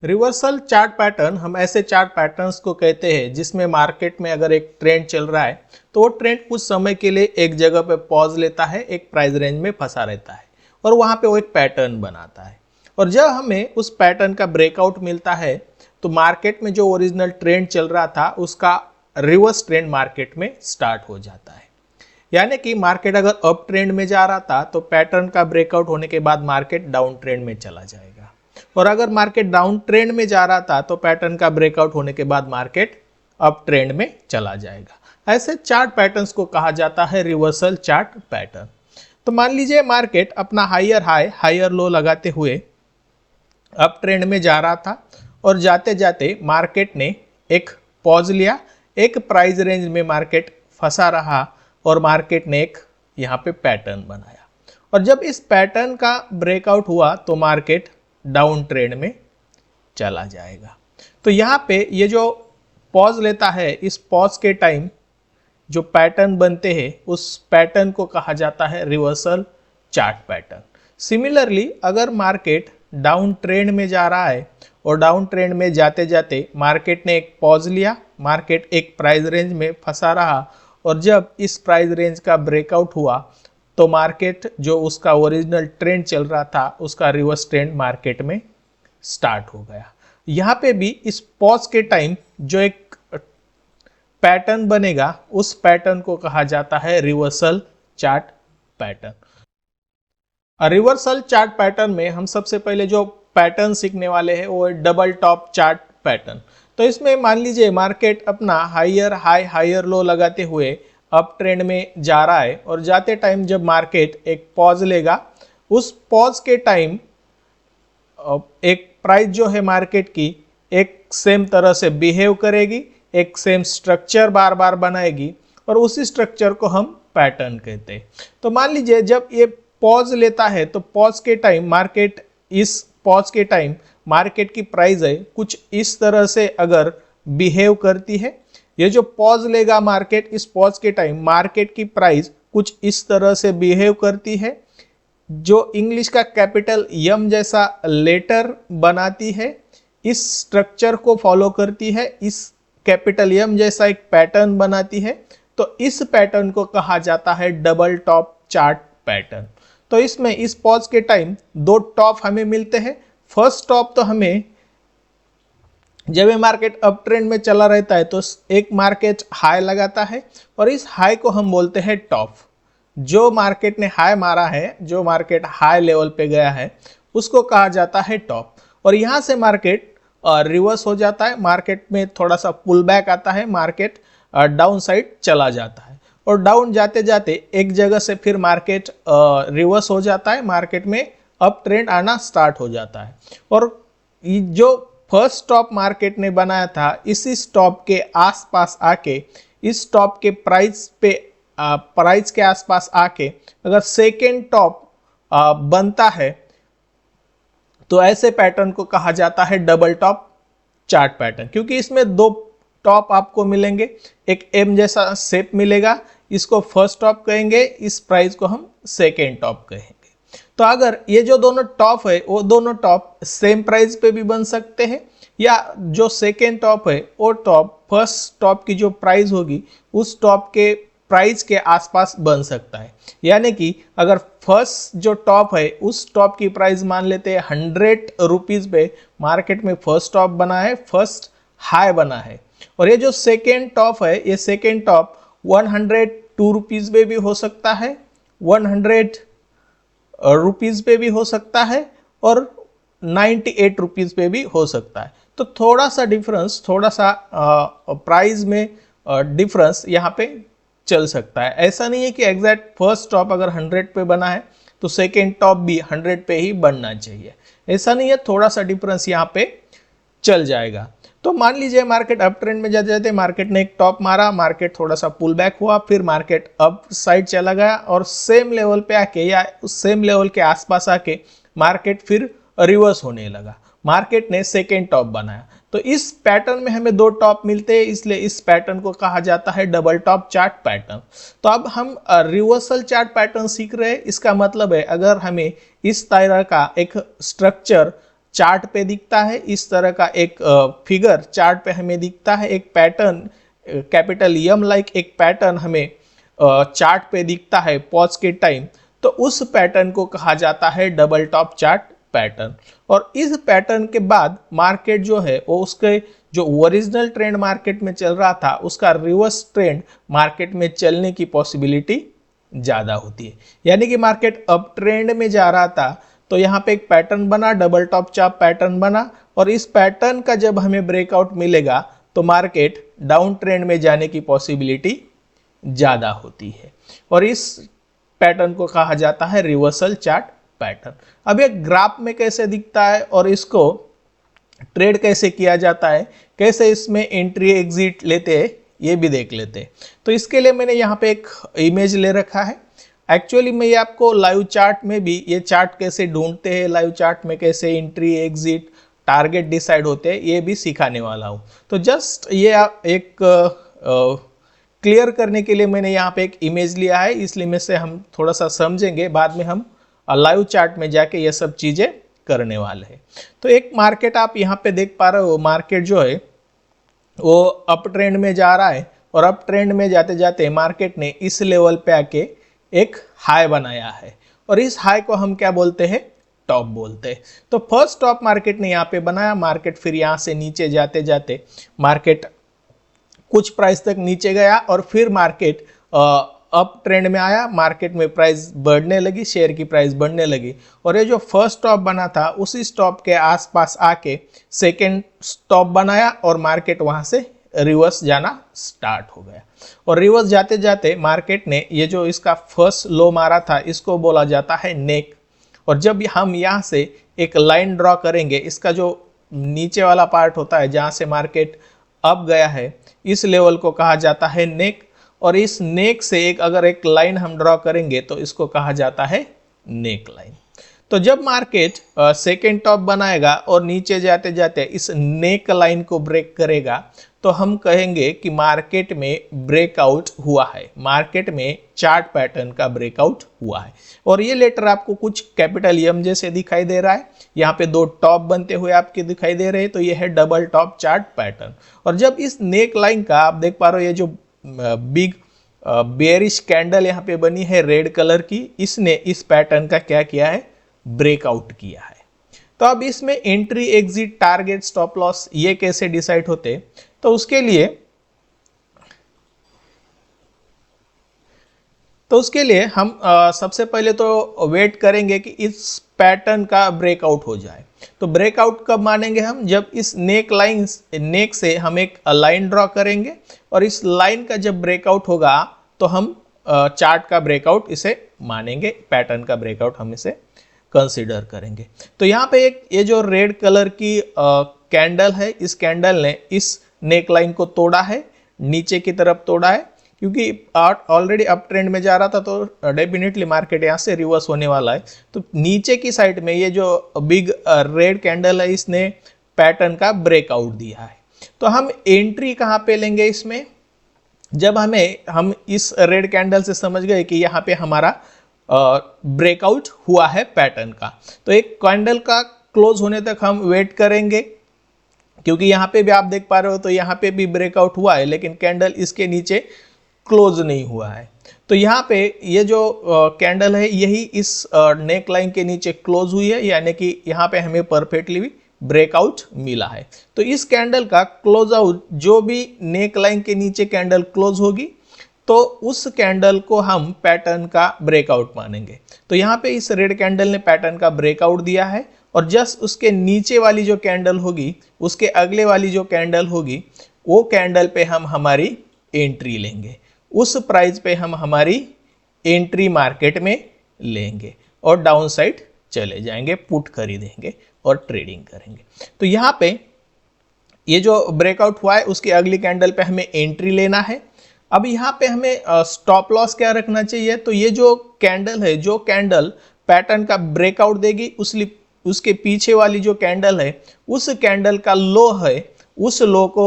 Reversal chart pattern हम ऐसे chart patterns को कहते हैं जिसमें मार्केट में अगर एक ट्रेंड चल रहा है तो वो ट्रेंड कुछ समय के लिए एक जगह पे पॉज लेता है, एक प्राइस रेंज में फंसा रहता है और वहां पे वो एक पैटर्न बनाता है। और जब हमें उस पैटर्न का ब्रेकआउट मिलता है तो मार्केट में जो ओरिजिनल ट्रेंड चल रहा था उसका रिवर्स ट्रेंड मार्केट में स्टार्ट हो जाता है। यानी कि मार्केट अगर अप ट्रेंड में जा रहा था तो पैटर्न का ब्रेकआउट होने के बाद मार्केट डाउन ट्रेंड में चला जाएगा, और अगर मार्केट डाउन ट्रेंड में जा रहा था तो पैटर्न का ब्रेकआउट होने के बाद मार्केट अप ट्रेंड में चला जाएगा। ऐसे चार्ट पैटर्न्स को कहा जाता है रिवर्सल चार्ट पैटर्न। तो मान लीजिए मार्केट अपना हायर हाई हायर लो लगाते हुए अप ट्रेंड में जा रहा था और जाते जाते मार्केट ने एक पॉज लिया, एक प्राइस रेंज में मार्केट फंसा रहा और मार्केट ने एक यहाँ पे पैटर्न बनाया, और जब इस पैटर्न का ब्रेकआउट हुआ तो मार्केट डाउन ट्रेंड में चला जाएगा। तो यहाँ पे ये जो पॉज लेता है, इस पॉज के टाइम जो पैटर्न बनते हैं उस पैटर्न को कहा जाता है रिवर्सल चार्ट पैटर्न। सिमिलरली अगर मार्केट डाउन ट्रेंड में जा रहा है और डाउन ट्रेंड में जाते जाते मार्केट ने एक पॉज लिया, मार्केट एक प्राइस रेंज में फंसा रहा और जब इस प्राइस रेंज का ब्रेकआउट हुआ तो मार्केट जो उसका ओरिजिनल ट्रेंड चल रहा था उसका रिवर्स ट्रेंड मार्केट में स्टार्ट हो गया। यहाँ पे भी इस पॉज के टाइम जो एक पैटर्न बनेगा उस पैटर्न को कहा जाता है reversal chart pattern. Reversal chart pattern में हम सबसे पहले जो पैटर्न सीखने वाले हैं वो डबल टॉप चार्ट पैटर्न। तो इसमें मान लीजिए मार्केट अपना हायर हाई हायर लो लगाते हुए अप ट्रेंड में जा रहा है और जाते टाइम जब मार्केट एक पॉज लेगा, उस पॉज के टाइम एक प्राइस जो है मार्केट की एक सेम तरह से बिहेव करेगी, एक सेम स्ट्रक्चर बार बार बनाएगी और उसी स्ट्रक्चर को हम पैटर्न कहते हैं। तो मान लीजिए जब ये पॉज लेता है तो पॉज के टाइम मार्केट, इस पॉज के टाइम मार्केट की प्राइस है कुछ इस तरह से अगर बिहेव करती है, ये जो पॉज लेगा मार्केट, इस पॉज के टाइम मार्केट की प्राइस कुछ इस तरह से बिहेव करती है, जो इंग्लिश का कैपिटल यम जैसा लेटर बनाती है, इस स्ट्रक्चर को फॉलो करती है, इस कैपिटल यम जैसा एक पैटर्न बनाती है, तो इस पैटर्न को कहा जाता है डबल टॉप चार्ट पैटर्न। तो इसमें इस पॉज के टाइम दो टॉप हमें मिलते हैं। फर्स्ट टॉप तो हमें जब ये मार्केट अप ट्रेंड में चला रहता है तो एक मार्केट हाई लगाता है और इस हाई को हम बोलते हैं टॉप। जो मार्केट ने हाई मारा है, जो मार्केट हाई लेवल पे गया है उसको कहा जाता है टॉप, और यहाँ से मार्केट रिवर्स हो जाता है, मार्केट में थोड़ा सा पुल बैक आता है, मार्केट डाउन साइड चला जाता है और डाउन जाते जाते एक जगह से फिर मार्केट रिवर्स हो जाता है, मार्केट में अप ट्रेंड आना स्टार्ट हो जाता है। और जो फर्स्ट स्टॉप मार्केट ने बनाया था, इसी स्टॉप के आसपास आके, इस स्टॉप के प्राइस पे प्राइस के आसपास आके अगर सेकेंड टॉप बनता है तो ऐसे पैटर्न को कहा जाता है डबल टॉप चार्ट पैटर्न, क्योंकि इसमें दो टॉप आपको मिलेंगे, एक एम जैसा शेप मिलेगा, इसको फर्स्ट टॉप कहेंगे, इस प्राइस को हम सेकेंड टॉप कहेंगे। तो अगर ये जो दोनों टॉप है वो दोनों टॉप सेम प्राइस पे भी बन सकते हैं, या जो सेकेंड टॉप है वो टॉप फर्स्ट टॉप की जो प्राइस होगी उस टॉप के प्राइस के आसपास बन सकता है। यानी कि अगर फर्स्ट जो टॉप है उस टॉप की प्राइस मान लेते हैं 100 रुपीज पे, मार्केट में फर्स्ट टॉप बना है, फर्स्ट हाई बना है, और ये जो सेकेंड टॉप है ये सेकेंड टॉप 102 रुपीज पे भी हो सकता है, 100 रुपीज पे भी हो सकता है और 98 रुपीज पे भी हो सकता है। तो थोड़ा सा डिफरेंस, थोड़ा सा प्राइस में डिफरेंस यहाँ पे चल सकता है। ऐसा नहीं है कि एग्जैक्ट फर्स्ट टॉप अगर 100 पे बना है तो सेकेंड टॉप भी 100 पे ही बनना चाहिए, ऐसा नहीं है, थोड़ा सा डिफरेंस यहाँ पे चल जाएगा। तो मान लीजिए मार्केट अप ट्रेंड में जाते जाते मार्केट ने एक टॉप मारा, मार्केट थोड़ा सा पुल बैक हुआ, फिर मार्केट अप साइड चला गया और सेम लेवल पे आके या उस सेम लेवल के आसपास आके मार्केट फिर रिवर्स होने लगा, मार्केट ने सेकेंड टॉप बनाया। तो इस पैटर्न में हमें दो टॉप मिलते हैं, इसलिए इस पैटर्न को कहा जाता है डबल टॉप चार्ट पैटर्न। तो अब हम रिवर्सल चार्ट पैटर्न सीख रहे हैं, इसका मतलब है अगर हमें इस तरह का एक स्ट्रक्चर चार्ट पे दिखता है, इस तरह का एक फिगर चार्ट पे हमें दिखता है, एक पैटर्न कैपिटल एम लाइक एक पैटर्न हमें चार्ट पे दिखता है पॉज के टाइम, तो उस पैटर्न को कहा जाता है डबल टॉप चार्ट पैटर्न। और इस पैटर्न के बाद मार्केट जो है वो उसके जो ओरिजिनल ट्रेंड मार्केट में चल रहा था उसका रिवर्स ट्रेंड मार्केट में चलने की पॉसिबिलिटी ज़्यादा होती है। यानी कि मार्केट अप ट्रेंड में जा रहा था तो यहाँ पे एक पैटर्न बना, डबल टॉप चार्ट पैटर्न बना, और इस पैटर्न का जब हमें ब्रेकआउट मिलेगा तो मार्केट डाउन ट्रेंड में जाने की पॉसिबिलिटी ज़्यादा होती है, और इस पैटर्न को कहा जाता है रिवर्सल चार्ट पैटर्न। अब ये ग्राफ में कैसे दिखता है और इसको ट्रेड कैसे किया जाता है, कैसे इसमें एंट्री एग्जिट लेते हैं, ये भी देख लेते हैं। तो इसके लिए मैंने यहाँ पे एक इमेज ले रखा है। एक्चुअली मैं ये आपको लाइव चार्ट में भी ये चार्ट कैसे ढूंढते हैं, लाइव चार्ट में कैसे एंट्री एग्जिट टारगेट डिसाइड होते हैं, ये भी सिखाने वाला हूँ। तो जस्ट ये एक क्लियर करने के लिए मैंने यहाँ पे एक इमेज लिया है, इसलिए में से हम थोड़ा सा समझेंगे, बाद में हम लाइव चार्ट में जाके ये सब चीज़ें करने वाले हैं। तो एक मार्केट आप यहाँ पे देख पा रहे हो, मार्केट जो है वो अप ट्रेंड में जा रहा है, और अप ट्रेंड में जाते जाते मार्केट ने इस लेवल पे आके एक हाई बनाया है, और इस हाई को हम क्या बोलते हैं, टॉप बोलते हैं। तो फर्स्ट टॉप मार्केट ने यहाँ पे बनाया, मार्केट फिर यहाँ से नीचे जाते जाते मार्केट कुछ प्राइस तक नीचे गया, और फिर मार्केट अप ट्रेंड में आया, मार्केट में प्राइस बढ़ने लगी, शेयर की प्राइस बढ़ने लगी, और ये जो फर्स्ट स्टॉप बना था उसी स्टॉप के आसपास आके सेकेंड स्टॉप बनाया, और मार्केट वहां से रिवर्स जाना स्टार्ट हो गया। और रिवर्स जाते जाते मार्केट ने ये जो इसका फर्स्ट लो मारा था इसको बोला जाता है नेक, और जब हम यहाँ से एक लाइन ड्रॉ करेंगे, इसका जो नीचे वाला पार्ट होता है जहाँ से मार्केट अप गया है, इस लेवल को कहा जाता है नेक, और इस नेक से अगर एक लाइन हम ड्रॉ करेंगे तो इसको कहा जाता है नेक लाइन। तो जब मार्केट सेकेंड टॉप बनाएगा और नीचे जाते जाते इस नेक लाइन को ब्रेक करेगा तो हम कहेंगे कि मार्केट में ब्रेकआउट हुआ है, मार्केट में चार्ट पैटर्न का ब्रेकआउट हुआ है। और ये लेटर आपको कुछ कैपिटल एम जैसे दिखाई दे रहा है, यहाँ पे दो टॉप बनते हुए आपके दिखाई दे रहे हैं, तो ये है डबल टॉप चार्ट पैटर्न। और जब इस नेक लाइन का आप देख पा रहे हो, ये जो बिग बेयरिश कैंडल यहाँ पे बनी है रेड कलर की, इसने इस पैटर्न का क्या किया है, ब्रेकआउट किया है। तो अब इसमें entry exit target stop loss ये कैसे डिसाइड होते, तो उसके लिए हम सबसे पहले तो वेट करेंगे कि इस पैटर्न का ब्रेकआउट हो जाए। तो ब्रेकआउट कब मानेंगे हम, जब इस नेक से हम एक लाइन ड्रॉ करेंगे, और इस लाइन का जब ब्रेकआउट होगा तो हम चार्ट का ब्रेकआउट इसे मानेंगे, पैटर्न का ब्रेकआउट हम इसे कंसीडर करेंगे। तो यहाँ पे ये जो रेड कलर की कैंडल है, इस कैंडल ने इस नेक लाइन को तोड़ा है, नीचे की तरफ तोड़ा है, क्योंकि ऑलरेडी अप ट्रेंड में जा रहा था, तो डेफिनेटली मार्केट यहाँ से रिवर्स होने वाला है। तो नीचे की साइड में ये जो बिग रेड कैंडल है, इसने पैटर्न का ब्रेकआउट दिया है। तो हम एंट्री कहाँ पे लेंगे इसमें, जब हम इस रेड कैंडल से समझ गए कि यहाँ पे हमारा ब्रेकआउट हुआ है पैटर्न का, तो एक कैंडल का क्लोज होने तक हम वेट करेंगे, क्योंकि यहाँ पे भी आप देख पा रहे हो, तो यहाँ पे भी ब्रेकआउट हुआ है, लेकिन कैंडल इसके नीचे क्लोज नहीं हुआ है। तो यहाँ पे ये जो कैंडल है यही इस नेक लाइन के नीचे क्लोज हुई है, यानी कि यहाँ पे हमें परफेक्टली ब्रेकआउट मिला है। तो इस कैंडल का क्लोज आउट, जो भी नेक लाइन के नीचे कैंडल क्लोज होगी, तो उस कैंडल को हम पैटर्न का ब्रेकआउट मानेंगे। तो यहाँ पे इस रेड कैंडल ने पैटर्न का ब्रेकआउट दिया है, और जस्ट उसके नीचे वाली जो कैंडल होगी, उसके अगले वाली जो कैंडल होगी, वो कैंडल पे हम हमारी एंट्री लेंगे, उस प्राइस पे हम हमारी एंट्री मार्केट में लेंगे और डाउन साइड चले जाएंगे, पुट खरीदेंगे और ट्रेडिंग करेंगे। तो यहाँ पे ये जो ब्रेकआउट हुआ है उसकी अगली कैंडल पे हमें एंट्री लेना है। अब यहाँ पे हमें स्टॉप लॉस क्या रखना चाहिए, तो ये जो कैंडल है, जो कैंडल पैटर्न का ब्रेकआउट देगी, उसके पीछे वाली जो कैंडल है, उस कैंडल का लो है, उस लो को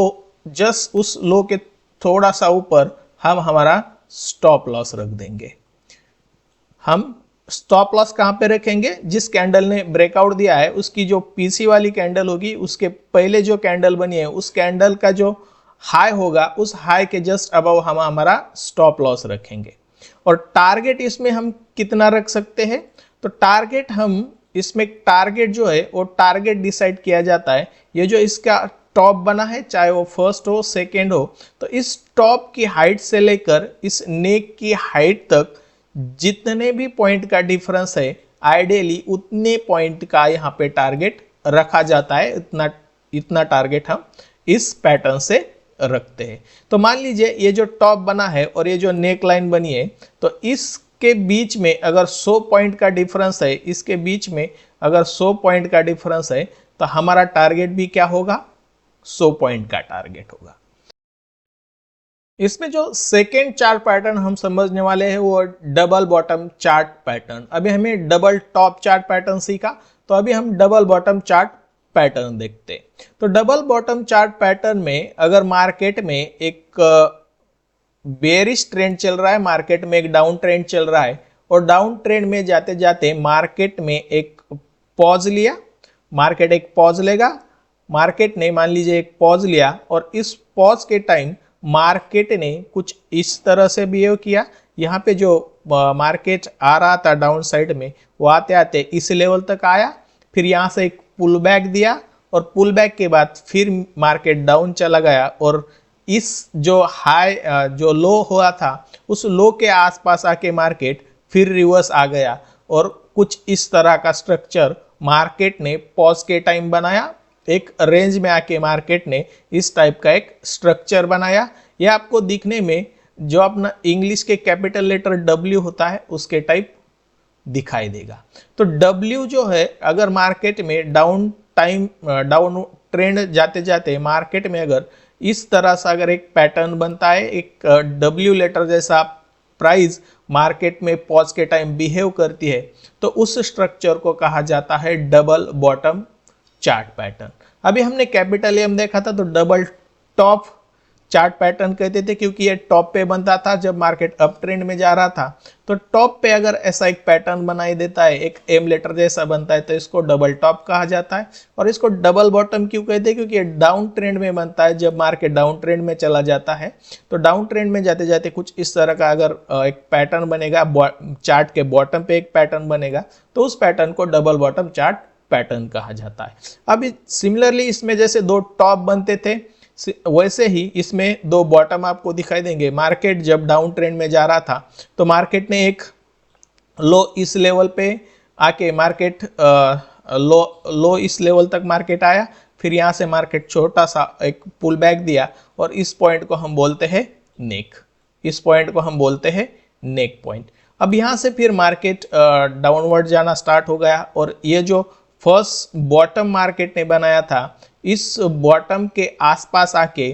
जस्ट उस लो के थोड़ा सा ऊपर हम हमारा स्टॉप लॉस रख देंगे। हम स्टॉप लॉस कहाँ पे रखेंगे? जिस कैंडल ने ब्रेकआउट दिया है उसकी जो पीसी वाली कैंडल होगी उसके पहले जो कैंडल बनी है उस कैंडल का जो हाई होगा उस हाई के जस्ट अबव हम हमारा स्टॉप लॉस रखेंगे। और टारगेट इसमें हम कितना रख सकते हैं? तो टारगेट हम इसमें टारगेट जो है वो टारगेट डिसाइड किया जाता है, ये जो इसका टॉप बना है चाहे वो फर्स्ट हो सेकेंड हो, तो इस टॉप की हाइट से लेकर इस नेक की हाइट तक जितने भी पॉइंट का डिफरेंस है आइडियली उतने पॉइंट का यहाँ पे टारगेट रखा जाता है। इतना टारगेट हम इस पैटर्न से रखते हैं। तो मान लीजिए ये जो टॉप बना है और ये जो नेक लाइन बनी है, तो इसके बीच में अगर 100 पॉइंट का डिफरेंस है, इसके बीच में अगर 100 पॉइंट का डिफरेंस है तो हमारा टारगेट भी क्या होगा? 100 पॉइंट का टारगेट होगा। इसमें जो सेकेंड चार्ट पैटर्न हम समझने वाले हैं वो डबल बॉटम चार्ट पैटर्न। अभी हमें डबल टॉप चार्ट पैटर्न सीखा, तो अभी हम डबल बॉटम चार्ट पैटर्न देखते हैं। तो डबल बॉटम चार्ट पैटर्न में अगर मार्केट में एक बेरिश ट्रेंड चल रहा है, मार्केट में एक डाउन ट्रेंड चल रहा है और डाउन ट्रेंड में जाते जाते मार्केट में एक पॉज लिया, मार्केट एक पॉज लेगा, मार्केट ने मान लीजिए एक पॉज लिया और इस पॉज के टाइम मार्केट ने कुछ इस तरह से बिहेव किया। यहाँ पे जो मार्केट आ रहा था डाउन साइड में वो आते आते इस लेवल तक आया, फिर यहाँ से एक पुल बैक दिया और पुल बैक के बाद फिर मार्केट डाउन चला गया और इस जो हाई जो लो हुआ था उस लो के आसपास आके मार्केट फिर रिवर्स आ गया और कुछ इस तरह का स्ट्रक्चर मार्केट ने पॉज के टाइम बनाया। एक रेंज में आके मार्केट ने इस टाइप का एक स्ट्रक्चर बनाया। यह आपको दिखने में जो अपना इंग्लिश के कैपिटल लेटर W होता है उसके टाइप दिखाई देगा। तो W जो है अगर मार्केट में डाउन ट्रेंड जाते जाते मार्केट में अगर इस तरह से अगर एक पैटर्न बनता है, एक W लेटर जैसा प्राइस मार्केट में पॉज के टाइम बिहेव करती है, तो उस स्ट्रक्चर को कहा जाता है डबल बॉटम चार्ट पैटर्न। अभी हमने कैपिटल एम देखा था तो डबल टॉप चार्ट पैटर्न कहते थे क्योंकि ये टॉप पे बनता था जब मार्केट अप ट्रेंड में जा रहा था। तो टॉप पे अगर ऐसा एक पैटर्न बनाई देता है, एक एम लेटर जैसा बनता है, तो इसको डबल टॉप कहा जाता है। और इसको डबल बॉटम क्यों कहते हैं? क्योंकि ये डाउन ट्रेंड में बनता है जब मार्केट डाउन ट्रेंड में चला जाता है। तो डाउन ट्रेंड में जाते जाते कुछ इस तरह का अगर एक पैटर्न बनेगा, चार्ट के बॉटम पे एक पैटर्न बनेगा, तो उस पैटर्न को डबल बॉटम चार्ट पैटर्न कहा जाता है। अभी सिमिलरली इसमें जैसे दो टॉप बनते थे वैसे ही इसमें दो बॉटम आपको दिखाई देंगे। मार्केट जब डाउन ट्रेंड में जा रहा था तो मार्केट ने एक लो इस लेवल पे आके मार्केट लो इस लेवल तक मार्केट आया, फिर यहाँ से मार्केट छोटा सा एक पुल बैक दिया और इस पॉइंट को हम बोलते हैं नेक, इस पॉइंट को हम बोलते हैं नेक पॉइंट। अब यहाँ से फिर मार्केट डाउनवर्ड जाना स्टार्ट हो गया और ये जो फर्स्ट बॉटम मार्केट ने बनाया था इस बॉटम के आसपास आके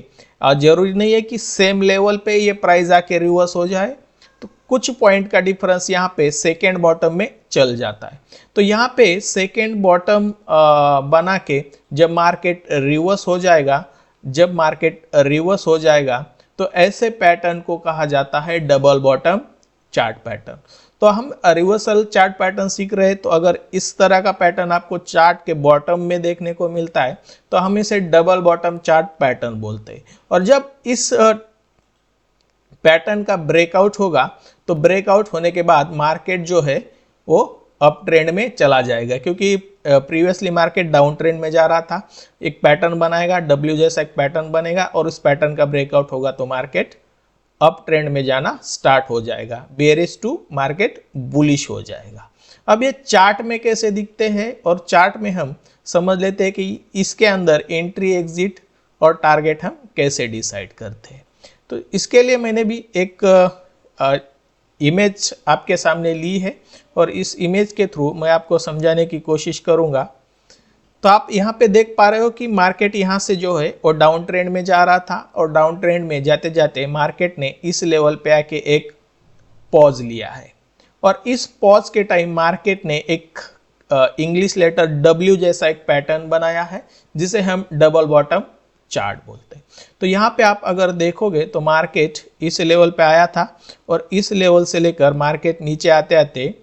जरूरी नहीं है कि सेम लेवल पे ये प्राइस आके रिवर्स हो जाए, तो कुछ पॉइंट का डिफरेंस यहाँ पे सेकेंड बॉटम में चल जाता है। तो यहाँ पे सेकेंड बॉटम बना के जब मार्केट रिवर्स हो जाएगा, जब मार्केट रिवर्स हो जाएगा तो ऐसे पैटर्न को कहा जाता है डबल बॉटम चार्ट पैटर्न। तो हम रिवर्सल चार्ट पैटर्न सीख रहे हैं, तो अगर इस तरह का पैटर्न आपको चार्ट के बॉटम में देखने को मिलता है तो हम इसे डबल बॉटम चार्ट पैटर्न बोलते हैं। और जब इस पैटर्न का ब्रेकआउट होगा तो ब्रेकआउट होने के बाद मार्केट जो है वो अप ट्रेंड में चला जाएगा, क्योंकि प्रीवियसली मार्केट डाउन ट्रेंड में जा रहा था। एक पैटर्न बनाएगा, W जैसा एक पैटर्न बनेगा और उस पैटर्न का ब्रेकआउट होगा तो मार्केट अप ट्रेंड में जाना स्टार्ट हो जाएगा, बेरिश टू मार्केट बुलिश हो जाएगा। अब ये चार्ट में कैसे दिखते हैं और चार्ट में हम समझ लेते हैं कि इसके अंदर एंट्री एग्जिट और टारगेट हम कैसे डिसाइड करते हैं। तो इसके लिए मैंने भी एक इमेज आपके सामने ली है और इस इमेज के थ्रू मैं आपको समझाने की कोशिश करूंगा। तो आप यहाँ पे देख पा रहे हो कि मार्केट यहाँ से जो है वो डाउन ट्रेंड में जा रहा था और डाउन ट्रेंड में जाते जाते मार्केट ने इस लेवल पे आके एक पॉज लिया है और इस पॉज के टाइम मार्केट ने एक इंग्लिश लेटर W जैसा एक पैटर्न बनाया है जिसे हम डबल बॉटम चार्ट बोलते हैं। तो यहाँ पे आप अगर देखोगे तो मार्केट इस लेवल पे आया था और इस लेवल से लेकर मार्केट नीचे आते आते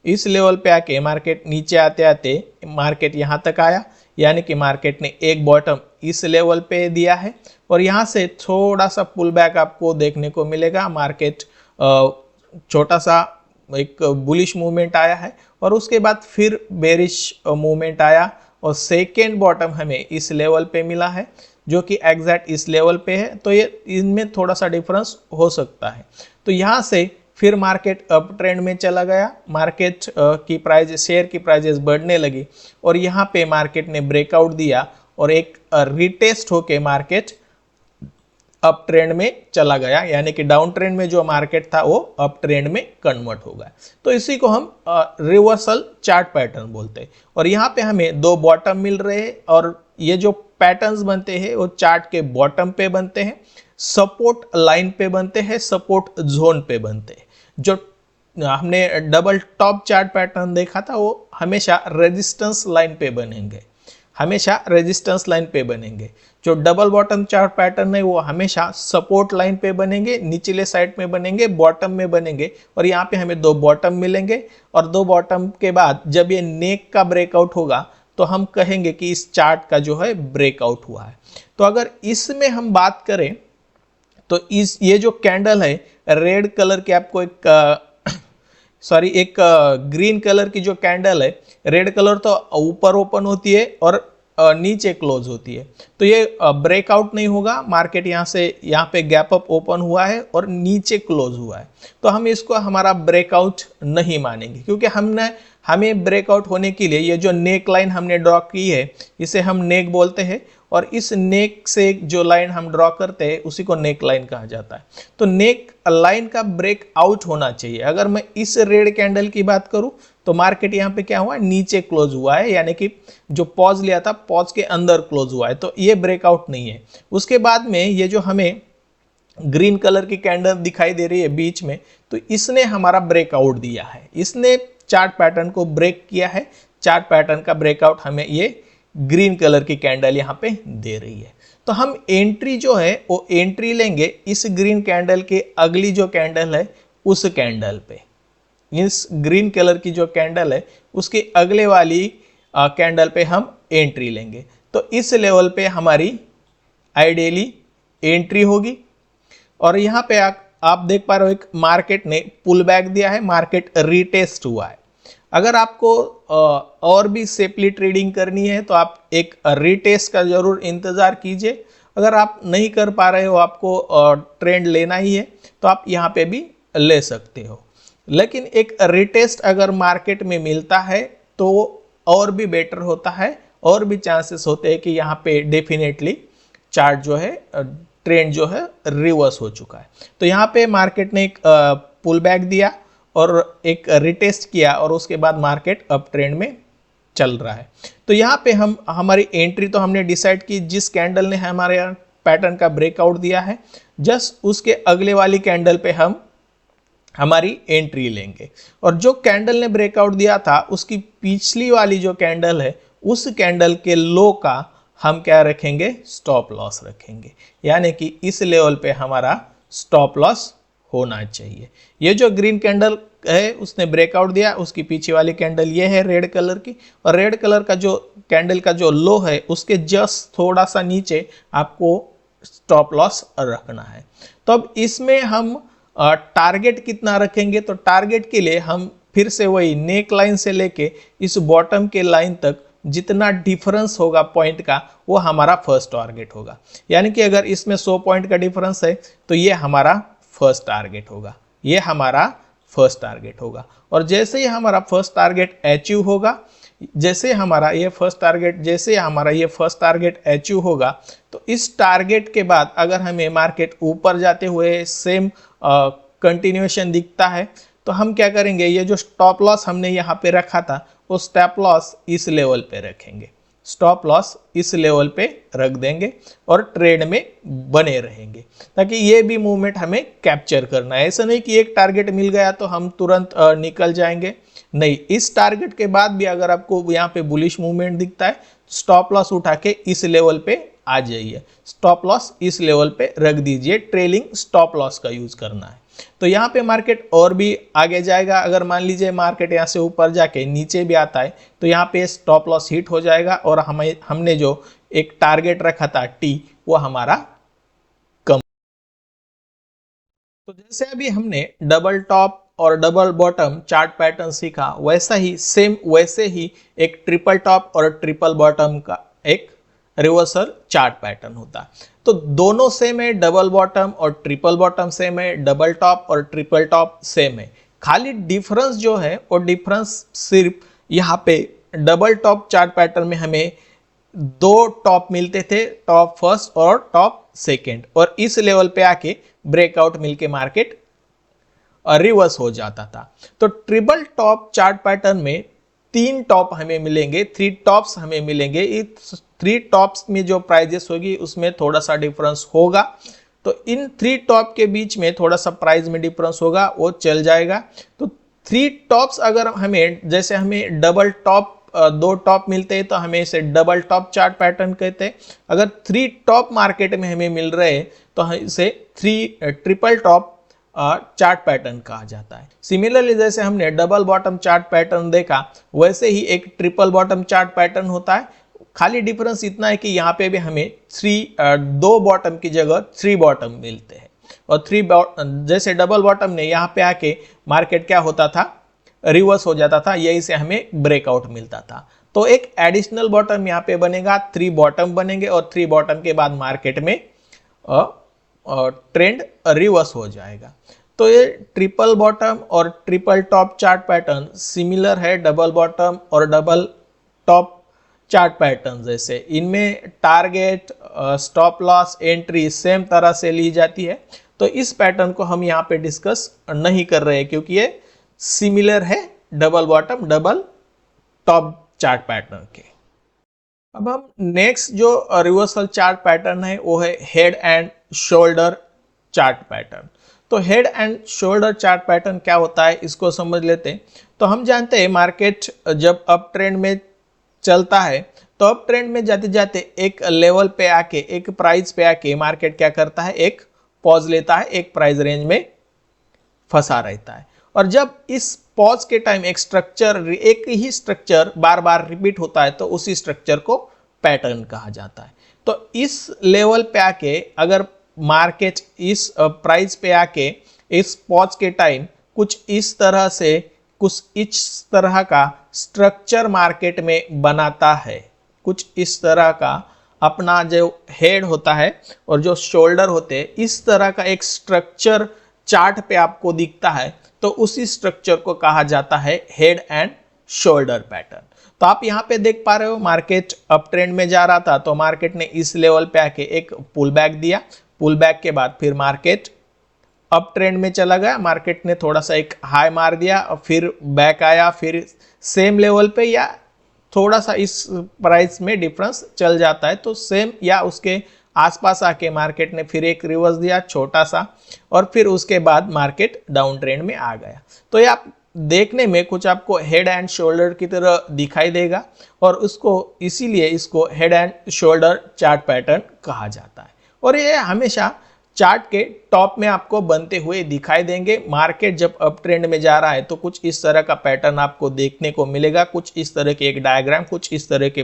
इस लेवल पे आके मार्केट नीचे आते आते मार्केट यहाँ तक आया, यानी कि मार्केट ने एक बॉटम इस लेवल पे दिया है और यहाँ से थोड़ा सा पुल बैक आपको देखने को मिलेगा। मार्केट छोटा सा एक बुलिश मूवमेंट आया है और उसके बाद फिर बेरिश मूवमेंट आया और सेकेंड बॉटम हमें इस लेवल पे मिला है जो कि एग्जैक्ट इस लेवल पे है। तो ये इनमें थोड़ा सा डिफरेंस हो सकता है। तो यहाँ से फिर मार्केट अप ट्रेंड में चला गया, मार्केट की प्राइस, शेयर की प्राइजेस बढ़ने लगी और यहाँ पे मार्केट ने ब्रेकआउट दिया और एक रिटेस्ट होके मार्केट अप ट्रेंड में चला गया, यानी कि डाउन ट्रेंड में जो मार्केट था वो अप ट्रेंड में कन्वर्ट हो गया। तो इसी को हम रिवर्सल चार्ट पैटर्न बोलते हैं। और यहाँ पे हमें दो बॉटम मिल रहे हैं और ये जो पैटर्न्स बनते हैं वो चार्ट के बॉटम पे बनते हैं, सपोर्ट लाइन पे बनते हैं, सपोर्ट जोन पे बनते हैं। जो हमने डबल टॉप चार्ट पैटर्न देखा था वो हमेशा रेजिस्टेंस लाइन पे बनेंगे, हमेशा रेजिस्टेंस लाइन पे बनेंगे। जो डबल बॉटम चार्ट पैटर्न है वो हमेशा सपोर्ट लाइन पे बनेंगे, निचले साइड में बनेंगे, बॉटम में बनेंगे। और यहाँ पे हमें दो बॉटम मिलेंगे और दो बॉटम के बाद जब ये नेक का ब्रेकआउट होगा तो हम कहेंगे कि इस चार्ट का जो है ब्रेकआउट हुआ है। तो अगर इसमें हम बात करें तो इस ये जो कैंडल है रेड कलर की, आपको एक ग्रीन कलर की जो कैंडल है, रेड कलर तो ऊपर ओपन होती है और नीचे क्लोज होती है, तो ये ब्रेकआउट नहीं होगा। मार्केट यहाँ से यहाँ पे गैप अप ओपन हुआ है और नीचे क्लोज हुआ है, तो हम इसको हमारा ब्रेकआउट नहीं मानेंगे, क्योंकि हमें ब्रेकआउट होने के लिए ये जो नेक लाइन हमने ड्रॉ की है इसे हम नेक बोलते हैं और इस नेक से जो लाइन हम ड्रॉ करते हैं उसी को नेक लाइन कहा जाता है। तो नेक लाइन का ब्रेकआउट होना चाहिए। अगर मैं इस रेड कैंडल की बात करूं तो मार्केट यहाँ पे क्या हुआ, नीचे क्लोज हुआ है, यानी कि जो पॉज लिया था पॉज के अंदर क्लोज हुआ है, तो ये ब्रेकआउट नहीं है। उसके बाद में ये जो हमें ग्रीन कलर की कैंडल दिखाई दे रही है बीच में, तो इसने हमारा ब्रेकआउट दिया है, इसने चार्ट पैटर्न को ब्रेक किया है। चार्ट पैटर्न का ब्रेकआउट हमें ये ग्रीन कलर की कैंडल यहाँ पे दे रही है। तो हम एंट्री जो है वो एंट्री लेंगे इस ग्रीन कैंडल के अगली जो कैंडल है उस कैंडल पे, इस ग्रीन कलर की जो कैंडल है उसके अगले वाली कैंडल पे हम एंट्री लेंगे। तो इस लेवल पे हमारी आइडियली एंट्री होगी। और यहाँ पे आप देख पा रहे हो एक मार्केट ने पुल बैक दिया है, मार्केट रिटेस्ट हुआ है। अगर आपको और भी सेफली ट्रेडिंग करनी है तो आप एक रिटेस्ट का जरूर इंतजार कीजिए। अगर आप नहीं कर पा रहे हो, आपको ट्रेंड लेना ही है, तो आप यहाँ पे भी ले सकते हो। लेकिन एक रिटेस्ट अगर मार्केट में मिलता है तो और भी बेटर होता है, और भी चांसेस होते हैं कि यहाँ पे डेफिनेटली चार्ट जो है, ट्रेंड जो है रिवर्स हो चुका है। तो यहाँ पे मार्केट ने एक पुल बैक दिया और एक रिटेस्ट किया और उसके बाद मार्केट अप ट्रेंड में चल रहा है। तो यहाँ पे हम हमारी एंट्री तो हमने डिसाइड की, जिस कैंडल ने हमारे पैटर्न का ब्रेकआउट दिया है जस्ट उसके अगले वाली कैंडल पे हम हमारी एंट्री लेंगे। और जो कैंडल ने ब्रेकआउट दिया था उसकी पिछली वाली जो कैंडल है उस कैंडल के लो का हम क्या रखेंगे, स्टॉप लॉस रखेंगे, यानी कि इस लेवल पे हमारा स्टॉप लॉस होना चाहिए। ये जो ग्रीन कैंडल है उसने ब्रेकआउट दिया, उसकी पीछे वाली कैंडल ये है रेड कलर की, और रेड कलर का जो कैंडल का जो लो है उसके जस्ट थोड़ा सा नीचे आपको स्टॉप लॉस रखना है। तो अब इसमें हम टारगेट कितना रखेंगे, तो टारगेट के लिए हम फिर से वही नेक लाइन से लेके इस बॉटम के लाइन तक जितना डिफरेंस होगा पॉइंट का वो हमारा फर्स्ट टारगेट होगा। यानी कि अगर इसमें 100 पॉइंट का डिफरेंस है तो ये हमारा फर्स्ट टारगेट होगा, ये हमारा फर्स्ट टारगेट होगा। और जैसे ही हमारा फर्स्ट टारगेट अचीव होगा, जैसे हमारा ये फर्स्ट टारगेट अचीव होगा, तो इस टारगेट के बाद अगर हमें मार्केट ऊपर जाते हुए सेम कंटिन्यूएशन दिखता है तो हम क्या करेंगे, ये जो स्टॉप लॉस हमने यहाँ पे रखा था वो स्टॉप लॉस इस लेवल पे रखेंगे, स्टॉप लॉस इस लेवल पे रख देंगे और ट्रेड में बने रहेंगे, ताकि ये भी मूवमेंट हमें कैप्चर करना है। ऐसा नहीं कि एक टारगेट मिल गया तो हम तुरंत निकल जाएंगे, नहीं, इस टारगेट के बाद भी अगर आपको यहाँ पे बुलिश मूवमेंट दिखता है स्टॉप लॉस उठा के इस लेवल पे आ जाइए, स्टॉप लॉस इस लेवल पे रख दीजिए, ट्रेलिंग स्टॉप लॉस का यूज करना है। तो यहाँ पे मार्केट और भी आगे जाएगा। अगर मान लीजिए मार्केट यहाँ से ऊपर जाके नीचे भी आता है तो यहाँ पे स्टॉप लॉस हिट हो जाएगा और हमने जो एक टारगेट रखा था टी, वो हमारा कम। तो जैसे अभी हमने डबल टॉप और डबल बॉटम चार्ट पैटर्न सीखा, वैसे ही एक ट्रिपल टॉप और ट्रिपल बॉटम का एक रिवर्सल चार्ट पैटर्न होता है। तो दोनों सेम है, डबल बॉटम और ट्रिपल बॉटम सेम है, डबल टॉप और ट्रिपल टॉप सेम है। खाली डिफरेंस जो है वो डिफरेंस सिर्फ यहाँ पे डबल टॉप चार्ट पैटर्न में हमें दो टॉप मिलते थे, टॉप फर्स्ट और टॉप सेकेंड, और इस लेवल पे आके ब्रेकआउट मिलके मार्केट रिवर्स हो जाता था। तो ट्रिपल टॉप चार्ट पैटर्न में 3 टॉप हमें मिलेंगे, 3 टॉप्स हमें मिलेंगे। इस 3 टॉप्स में जो प्राइजेस होगी उसमें थोड़ा सा डिफरेंस होगा, तो इन 3 टॉप के बीच में थोड़ा सा प्राइस में डिफरेंस होगा, वो चल जाएगा। तो 3 टॉप्स अगर हमें, जैसे हमें डबल टॉप 2 टॉप मिलते हैं तो हमें इसे डबल टॉप चार्ट पैटर्न कहते हैं। अगर 3 टॉप मार्केट में हमें मिल रहे हैं तो इसे ट्रिपल टॉप चार्ट पैटर्न कहा जाता है। सिमिलरली जैसे हमने डबल बॉटम चार्ट पैटर्न देखा, वैसे ही एक ट्रिपल बॉटम चार्ट पैटर्न होता है। खाली डिफरेंस इतना है कि यहाँ पे भी हमें 2 बॉटम की जगह 3 बॉटम मिलते हैं, और जैसे डबल बॉटम ने यहाँ पे आके मार्केट क्या होता था, रिवर्स हो जाता था, यही से हमें ब्रेकआउट मिलता था। तो एक एडिशनल बॉटम यहाँ पे बनेगा, 3 बॉटम बनेंगे और 3 बॉटम के बाद मार्केट में ट्रेंड रिवर्स हो जाएगा। तो ये ट्रिपल बॉटम और triple top chart pattern similar है डबल बॉटम और डबल टॉप चार्ट पैटर्न जैसे। इनमें target, stop loss, entry same तरह से ली जाती है। तो इस पैटर्न को हम यहाँ पे डिस्कस नहीं कर रहे हैं क्योंकि ये सिमिलर है double bottom double top chart pattern के। अब हम नेक्स्ट जो रिवर्सल चार्ट पैटर्न है वो है head and shoulder chart pattern. तो head and shoulder chart pattern क्या होता है इसको समझ लेते हैं। तो हम जानते हैं मार्केट जब अप ट्रेंड में चलता है तो अप ट्रेंड में जाते जाते एक लेवल पे आके, एक प्राइस पे आके मार्केट क्या करता है, एक पॉज लेता है, एक प्राइस रेंज में फंसा रहता है। और जब इस पॉज के टाइम एक ही स्ट्रक्चर बार बार रिपीट होता है तो उसी स्ट्रक्चर को पैटर्न कहा जाता है। तो इस लेवल पे आके अगर मार्केट इस प्राइस पे आके इस पॉज के टाइम कुछ इस तरह का स्ट्रक्चर मार्केट में बनाता है, कुछ इस तरह का अपना जो हेड होता है और जो शोल्डर होते हैं, इस तरह का एक स्ट्रक्चर चार्ट पे आपको दिखता है तो उसी स्ट्रक्चर को कहा जाता है हेड एंड शोल्डर पैटर्न। तो आप यहाँ पे देख पा रहे हो मार्केट अप ट्रेंड में जा रहा था तो मार्केट ने इस लेवल पे आके एक पुल बैक दिया, पुल बैक के बाद फिर मार्केट अप ट्रेंड में चला गया, मार्केट ने थोड़ा सा एक हाई मार दिया और फिर बैक आया, फिर सेम लेवल पे या थोड़ा सा इस प्राइस में डिफरेंस चल जाता है तो सेम या उसके आसपास आके मार्केट ने फिर एक रिवर्स दिया छोटा सा और फिर उसके बाद मार्केट डाउन ट्रेंड में आ गया। तो ये आप देखने में कुछ आपको हेड एंड शोल्डर की तरह दिखाई देगा और इसीलिए इसको head and shoulder chart pattern कहा जाता है। और ये हमेशा चार्ट के टॉप में आपको बनते हुए दिखाई देंगे। मार्केट जब अप ट्रेंड में जा रहा है तो कुछ इस तरह का पैटर्न आपको देखने को मिलेगा, कुछ इस तरह के एक डायग्राम, कुछ इस तरह के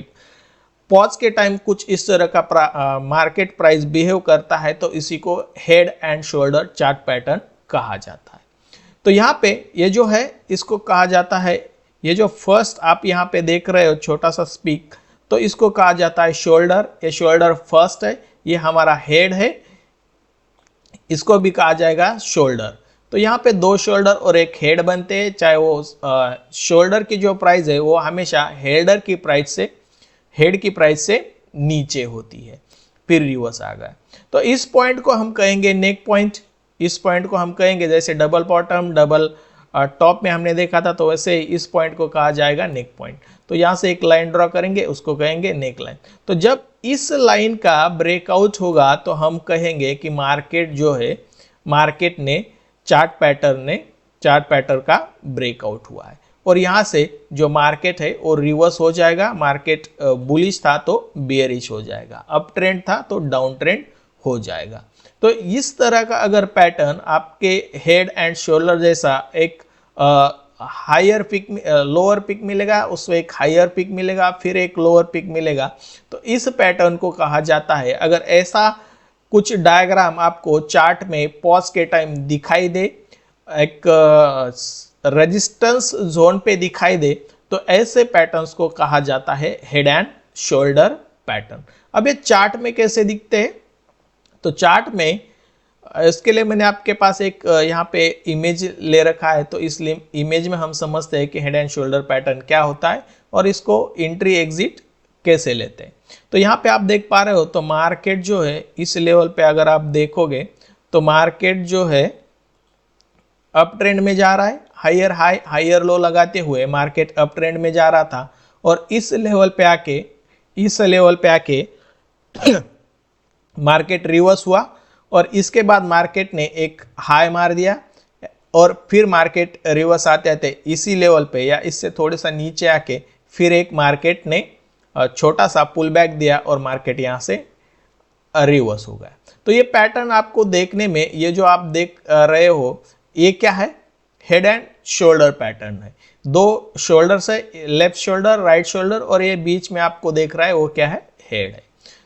पॉज के टाइम कुछ इस तरह का मार्केट प्राइस बिहेव करता है तो इसी को head and shoulder chart pattern कहा जाता है। तो यहाँ पे ये जो है इसको कहा जाता है, ये जो फर्स्ट आप यहाँ पे देख रहे हो छोटा सा स्पीक, तो इसको कहा जाता है शोल्डर। ये शोल्डर फर्स्ट है, ये हमारा हेड है, इसको भी कहा जाएगा शोल्डर। तो यहाँ पे 2 शोल्डर और एक हेड बनते हैं, चाहे वो शोल्डर की जो प्राइस है वो हमेशा हेड की प्राइस से नीचे होती है, फिर रिवर्स आ गया। तो इस पॉइंट को हम कहेंगे नेक पॉइंट, इस पॉइंट को हम कहेंगे जैसे डबल बॉटम डबल टॉप में हमने देखा था तो वैसे इस पॉइंट को कहा जाएगा नेक पॉइंट। तो यहाँ से एक लाइन ड्रॉ करेंगे, उसको कहेंगे नेक लाइन। तो जब इस लाइन का ब्रेकआउट होगा तो हम कहेंगे कि मार्केट ने चार्ट पैटर्न का ब्रेकआउट हुआ है और यहाँ से जो मार्केट है वो रिवर्स हो जाएगा। मार्केट बुलिश था तो बेयरिश हो जाएगा, अप ट्रेंड था तो डाउन ट्रेंड हो जाएगा। तो इस तरह का अगर पैटर्न आपके हेड एंड शोल्डर जैसा एक हायर पिक लोअर पिक मिलेगा, उसमें एक हायर पिक मिलेगा, फिर एक लोअर पिक मिलेगा, तो इस पैटर्न को कहा जाता है। अगर ऐसा कुछ डायग्राम आपको चार्ट में पॉज के टाइम दिखाई दे, एक रेजिस्टेंस जोन पे दिखाई दे, तो ऐसे पैटर्न्स को कहा जाता है हेड एंड शोल्डर पैटर्न। अब ये चार्ट में कैसे दिखते हैं? तो चार्ट में इसके लिए मैंने आपके पास एक यहाँ पे इमेज ले रखा है, तो इस इमेज में हम समझते हैं कि हेड एंड शोल्डर पैटर्न क्या होता है और इसको एंट्री एग्जिट कैसे लेते हैं। तो यहाँ पे आप देख पा रहे हो, तो मार्केट जो है इस लेवल पे अगर आप देखोगे तो मार्केट जो है अप ट्रेंड में जा रहा है, हायर हाई हायर लो लगाते हुए मार्केट अप ट्रेंड में जा रहा था, और इस लेवल पे आके मार्केट रिवर्स हुआ, और इसके बाद मार्केट ने एक हाई मार दिया, और फिर मार्केट रिवर्स आते आते इसी लेवल पे या इससे थोड़ा सा नीचे आके फिर एक मार्केट ने छोटा सा पुल बैक दिया और मार्केट यहाँ से रिवर्स हो गया। तो ये पैटर्न आपको देखने में, ये जो आप देख रहे हो, ये क्या है? हेड एंड शोल्डर पैटर्न है। दो शोल्डर्स है, लेफ्ट शोल्डर, राइट शोल्डर, और ये बीच में आपको देख रहा है वो क्या है? हेड है।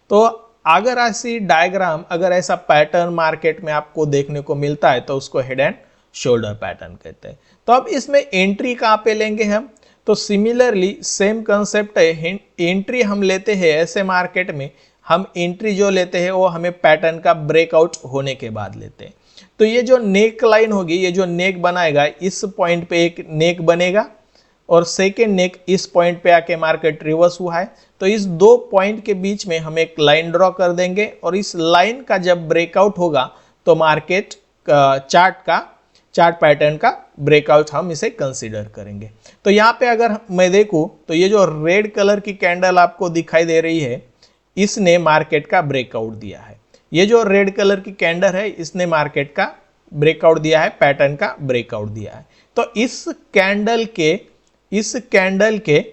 तो अगर ऐसी डायग्राम, अगर ऐसा पैटर्न मार्केट में आपको देखने को मिलता है तो उसको हेड एंड शोल्डर पैटर्न कहते हैं। तो अब इसमें एंट्री कहाँ पे लेंगे हम? तो सिमिलरली सेम कंसेप्ट है, एंट्री हम लेते हैं ऐसे मार्केट में, हम एंट्री जो लेते हैं वो हमें पैटर्न का ब्रेकआउट होने के बाद लेते हैं। तो ये जो नेक लाइन होगी, ये जो नेक बनाएगा, इस पॉइंट पे एक नेक बनेगा, और सेकेंड नेक इस पॉइंट पे आके मार्केट रिवर्स हुआ है, तो इस दो पॉइंट के बीच में हम एक लाइन ड्रॉ कर देंगे, और इस लाइन का जब ब्रेकआउट होगा तो मार्केट चार्ट पैटर्न का ब्रेकआउट हम इसे कंसीडर करेंगे। तो यहाँ पे अगर मैं देखूं तो ये जो रेड कलर की कैंडल आपको दिखाई दे रही है, इसने मार्केट का ब्रेकआउट दिया है। ये जो रेड कलर की कैंडल है, इसने मार्केट का ब्रेकआउट दिया है, पैटर्न का ब्रेकआउट दिया है। तो इस कैंडल के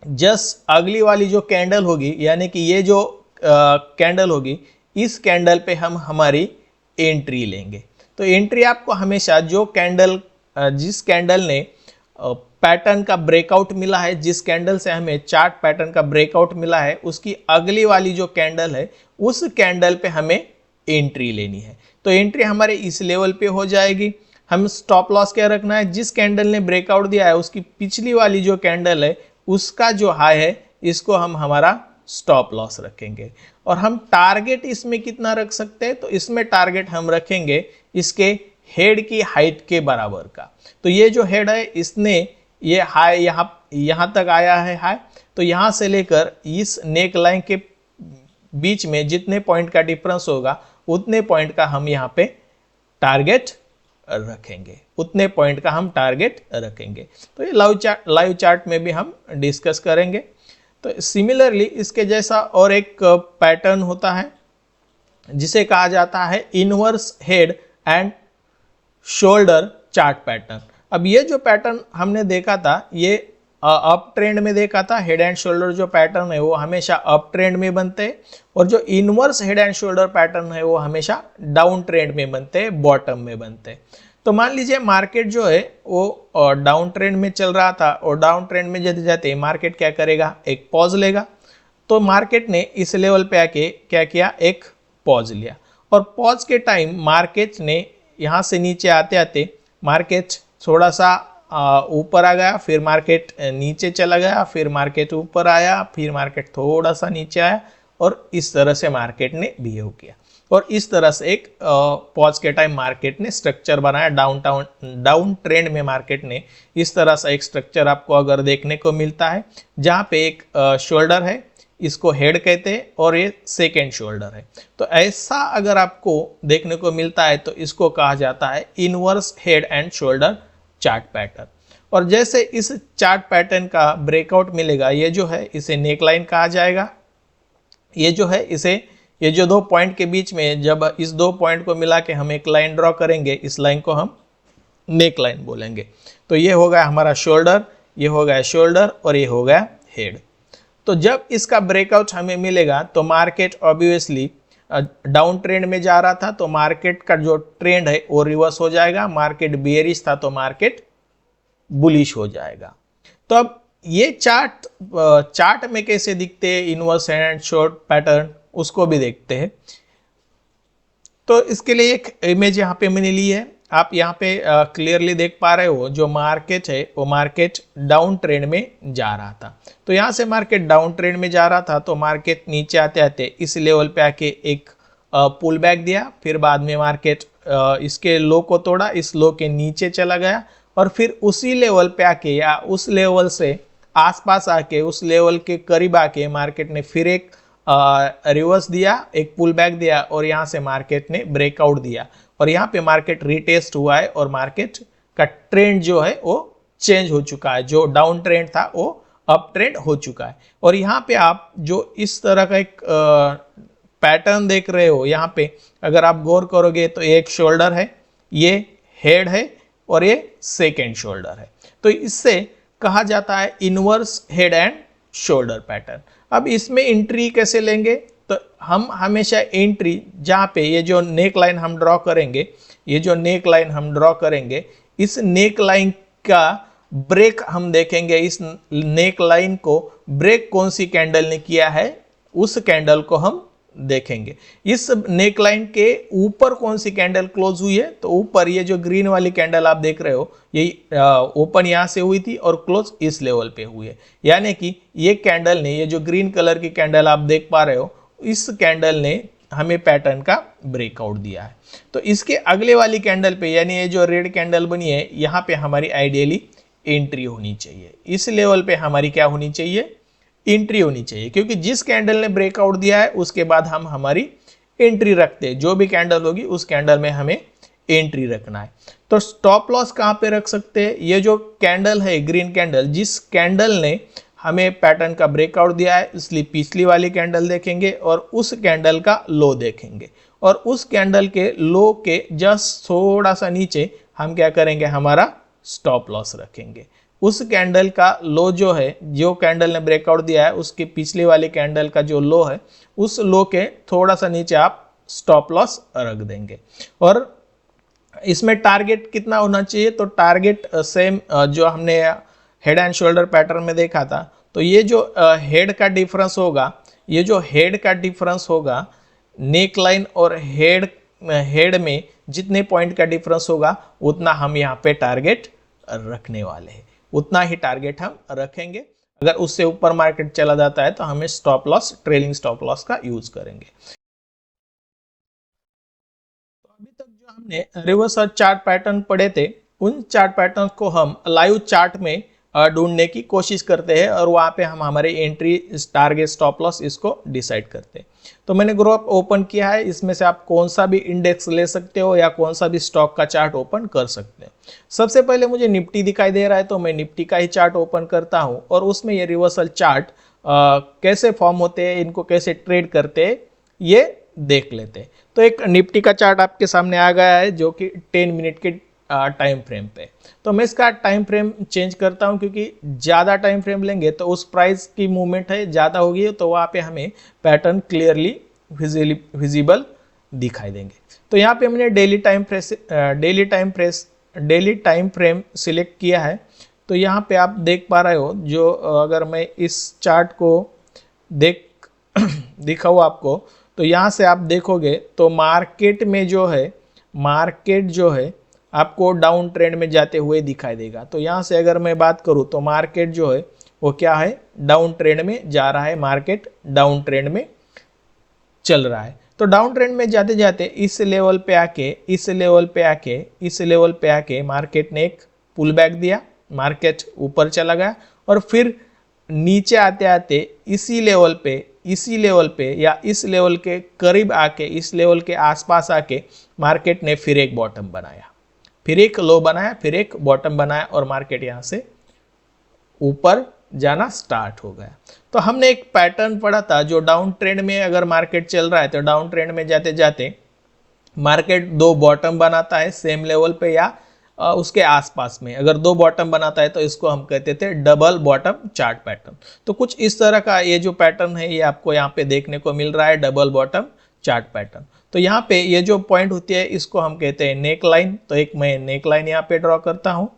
जस्ट अगली वाली जो कैंडल होगी, यानी कि ये जो कैंडल होगी, इस कैंडल पे हम हमारी एंट्री लेंगे। तो एंट्री आपको हमेशा जिस कैंडल ने पैटर्न का ब्रेकआउट मिला है, जिस कैंडल से हमें चार्ट पैटर्न का ब्रेकआउट मिला है, उसकी अगली वाली जो कैंडल है, उस कैंडल पे हमें एंट्री लेनी है। तो एंट्री हमारे इस लेवल पे हो जाएगी। हम स्टॉप लॉस क्या रखना है? जिस कैंडल ने ब्रेकआउट दिया है उसकी पिछली वाली जो कैंडल है, उसका जो हाई है, इसको हम हमारा स्टॉप लॉस रखेंगे। और हम टारगेट इसमें कितना रख सकते हैं? तो इसमें टारगेट हम रखेंगे इसके हेड की हाइट के बराबर का। तो ये जो हेड है, इसने ये हाई यहाँ तक आया है हाई, तो यहाँ से लेकर इस नेक लाइन के बीच में जितने पॉइंट का डिफरेंस होगा, उतने पॉइंट का हम यहाँ पे टारगेट रखेंगे, उतने पॉइंट का हम टारगेट रखेंगे। तो ये लाइव चार्ट में भी हम डिस्कस करेंगे। तो सिमिलरली इसके जैसा और एक पैटर्न होता है जिसे कहा जाता है inverse head and shoulder chart pattern. अब ये जो पैटर्न हमने देखा था, ये अप ट्रेंड में देखा था। हेड एंड शोल्डर जो पैटर्न है वो हमेशा अप ट्रेंड में बनते हैं, और जो inverse head and shoulder pattern है वो हमेशा डाउन ट्रेंड में बनते हैं, बॉटम में बनते हैं। तो मान लीजिए मार्केट जो है वो डाउन ट्रेंड में चल रहा था, और डाउन ट्रेंड में जाते जाते मार्केट क्या करेगा? एक पॉज लेगा। तो मार्केट ने इस लेवल पे आके क्या किया? एक पॉज लिया, और पॉज के टाइम मार्केट ने यहाँ से नीचे आते आते मार्केट थोड़ा सा ऊपर आ गया, फिर मार्केट नीचे चला गया, फिर मार्केट ऊपर आया, फिर मार्केट थोड़ा सा नीचे आया, और इस तरह से मार्केट ने बिहेव किया। और इस तरह से एक पॉज के टाइम मार्केट ने स्ट्रक्चर बनाया। डाउन ट्रेंड में मार्केट ने इस तरह से एक स्ट्रक्चर आपको अगर देखने को मिलता है, जहाँ पे एक शोल्डर है, इसको हेड कहते हैं, और ये सेकेंड शोल्डर है। तो ऐसा अगर आपको देखने को मिलता है तो इसको कहा जाता है inverse head and shoulder chart pattern. और जैसे इस चार्ट पैटर्न का ब्रेकआउट मिलेगा, ये जो है इसे नेक लाइन कहा जाएगा। ये जो है ये जो दो पॉइंट के बीच में, जब इस दो पॉइंट को मिला के हम एक लाइन ड्रॉ करेंगे, इस लाइन को हम नेक लाइन बोलेंगे। तो ये हो गया हमारा शोल्डर, ये हो गया शोल्डर, और ये हो गया हेड। तो जब इसका ब्रेकआउट हमें मिलेगा तो मार्केट ऑब्वियसली डाउन ट्रेंड में जा रहा था तो मार्केट का जो ट्रेंड है वो रिवर्स हो जाएगा, मार्केट बेयरिश था तो मार्केट बुलिश हो जाएगा। तो अब ये चार्ट में कैसे दिखते हैं इनवर्स एंड शॉर्ट पैटर्न, उसको भी देखते हैं। तो इसके लिए एक इमेज यहाँ पे मैंने ली है, आप यहाँ पे क्लियरली देख पा रहे हो, जो मार्केट है वो मार्केट डाउन ट्रेंड में जा रहा था। तो यहाँ से मार्केट डाउन ट्रेंड में जा रहा था तो मार्केट नीचे आते आते इस लेवल पे आके एक पुल बैक दिया, फिर बाद में मार्केट इसके लो को तोड़ा, इस लो के नीचे चला गया और फिर उसी लेवल पे आके या उस लेवल से आसपास आके उस लेवल के करीब आके मार्केट ने फिर एक रिवर्स दिया, एक पुल बैक दिया और यहाँ से मार्केट ने ब्रेकआउट दिया और यहाँ पे मार्केट रिटेस्ट हुआ है और मार्केट का ट्रेंड जो है वो चेंज हो चुका है, जो डाउन ट्रेंड था वो अप ट्रेंड हो चुका है। और यहाँ पे आप जो इस तरह का एक पैटर्न देख रहे हो, यहाँ पे अगर आप गौर करोगे तो एक शोल्डर है, ये हेड है और ये सेकेंड शोल्डर है। तो इससे कहा जाता है inverse head and shoulder pattern. अब इसमें एंट्री कैसे लेंगे, तो हम हमेशा एंट्री जहाँ पे ये जो नेक लाइन हम ड्रॉ करेंगे, ये जो नेक लाइन हम ड्रॉ करेंगे, इस नेक लाइन का ब्रेक हम देखेंगे, इस नेक लाइन को ब्रेक कौन सी कैंडल ने किया है उस कैंडल को हम देखेंगे। इस नेक लाइन के ऊपर कौन सी कैंडल क्लोज हुई है, तो ऊपर ये जो ग्रीन वाली कैंडल आप देख रहे हो, ये ओपन यहां से हुई थी और क्लोज इस लेवल पे हुई है। यानी कि ये कैंडल ने, ये जो ग्रीन कलर की कैंडल आप देख पा रहे हो, इस कैंडल ने हमें पैटर्न का ब्रेकआउट दिया है। तो इसके अगले वाली कैंडल पे, यानी ये जो रेड कैंडल बनी है, यहाँ पे हमारी आइडियली एंट्री होनी चाहिए। इस लेवल पे हमारी क्या होनी चाहिए, एंट्री होनी चाहिए, क्योंकि जिस कैंडल ने ब्रेकआउट दिया है उसके बाद हम हमारी एंट्री रखते हैं। जो भी कैंडल होगी उस कैंडल में हमें एंट्री रखना है। तो स्टॉप लॉस कहाँ पे रख सकते हैं, ये जो कैंडल है ग्रीन कैंडल, जिस कैंडल ने हमें पैटर्न का ब्रेकआउट दिया है, इसलिए पिछली वाली कैंडल देखेंगे और उस कैंडल का लो देखेंगे और उस कैंडल के लो के जस्ट थोड़ा सा नीचे हम क्या करेंगे, हमारा स्टॉप लॉस रखेंगे। उस कैंडल का लो जो है, जो कैंडल ने ब्रेकआउट दिया है, उसके पिछले वाली कैंडल का जो लो है, उस लो के थोड़ा सा नीचे आप स्टॉप लॉस रख देंगे। और इसमें टारगेट कितना होना चाहिए, तो टारगेट सेम जो हमने हेड एंड शोल्डर पैटर्न में देखा था, तो ये जो हेड का डिफरेंस होगा, ये जो हेड का डिफरेंस होगा, नेक लाइन और हेड में जितने पॉइंट का डिफरेंस होगा उतना हम यहाँ पे टारगेट रखने वाले हैं, उतना ही टारगेट हम रखेंगे। अगर उससे ऊपर मार्केट चला जाता है तो हमें stop loss, trailing stop loss का यूज करेंगे। तो अभी तक जो हमने रिवर्सल चार्ट पैटर्न पढ़े थे, उन चार्ट पैटर्न को हम लाइव चार्ट में ढूंढने की कोशिश करते हैं और वहाँ पे हम हमारे एंट्री, टारगेट, स्टॉप लॉस इसको डिसाइड करते हैं। तो मैंने ग्रुप ओपन किया है, इसमें से आप कौन सा भी इंडेक्स ले सकते हो या कौन सा भी स्टॉक का चार्ट ओपन कर सकते हैं। सबसे पहले मुझे निफ्टी दिखाई दे रहा है तो मैं निफ्टी का ही चार्ट ओपन करता हूँ और उसमें ये रिवर्सल चार्ट कैसे फॉर्म होते हैं, इनको कैसे ट्रेड करते हैं, ये देख लेते हैं। तो एक निफ्टी का चार्ट आपके सामने आ गया है जो कि 10 मिनट के टाइम फ्रेम पे। तो मैं इसका टाइम फ्रेम चेंज करता हूं, क्योंकि ज़्यादा टाइम फ्रेम लेंगे तो उस प्राइस की मूवमेंट है ज़्यादा होगी, तो वहाँ पे हमें पैटर्न क्लियरली विजिबल दिखाई देंगे। तो यहाँ पे मैंने डेली टाइम फ्रेम सिलेक्ट किया है। तो यहाँ पे आप देख पा रहे हो, जो अगर मैं इस चार्ट को दिखाऊँ आपको, तो यहाँ से आप देखोगे तो मार्केट जो है आपको डाउन ट्रेंड में जाते हुए दिखाई देगा। तो यहाँ से अगर मैं बात करूँ तो मार्केट जो है वो क्या है, डाउन ट्रेंड में जा रहा है, मार्केट डाउन ट्रेंड में चल रहा है। तो डाउन ट्रेंड में जाते जाते इस लेवल पे आके मार्केट ने एक पुल बैक दिया, मार्केट ऊपर चला गया और फिर नीचे आते आते इसी लेवल पे या इस लेवल के करीब आके, इस लेवल के आसपास आके मार्केट ने फिर एक बॉटम बनाया, फिर एक लो बनाया, फिर एक बॉटम बनाया और मार्केट यहाँ से ऊपर जाना स्टार्ट हो गया। तो हमने एक पैटर्न पढ़ा था, जो डाउन ट्रेंड में अगर मार्केट चल रहा है तो डाउन ट्रेंड में जाते जाते मार्केट दो बॉटम बनाता है सेम लेवल पे या उसके आसपास में। अगर दो बॉटम बनाता है तो इसको हम कहते थे डबल बॉटम चार्ट पैटर्न। तो कुछ इस तरह का ये जो पैटर्न है ये आपको यहाँ पे देखने को मिल रहा है, डबल बॉटम चार्ट पैटर्न। तो यहाँ पे ये जो पॉइंट होती है इसको हम कहते हैं नेक लाइन। तो एक मैं नेक लाइन यहाँ पे ड्रॉ करता हूँ।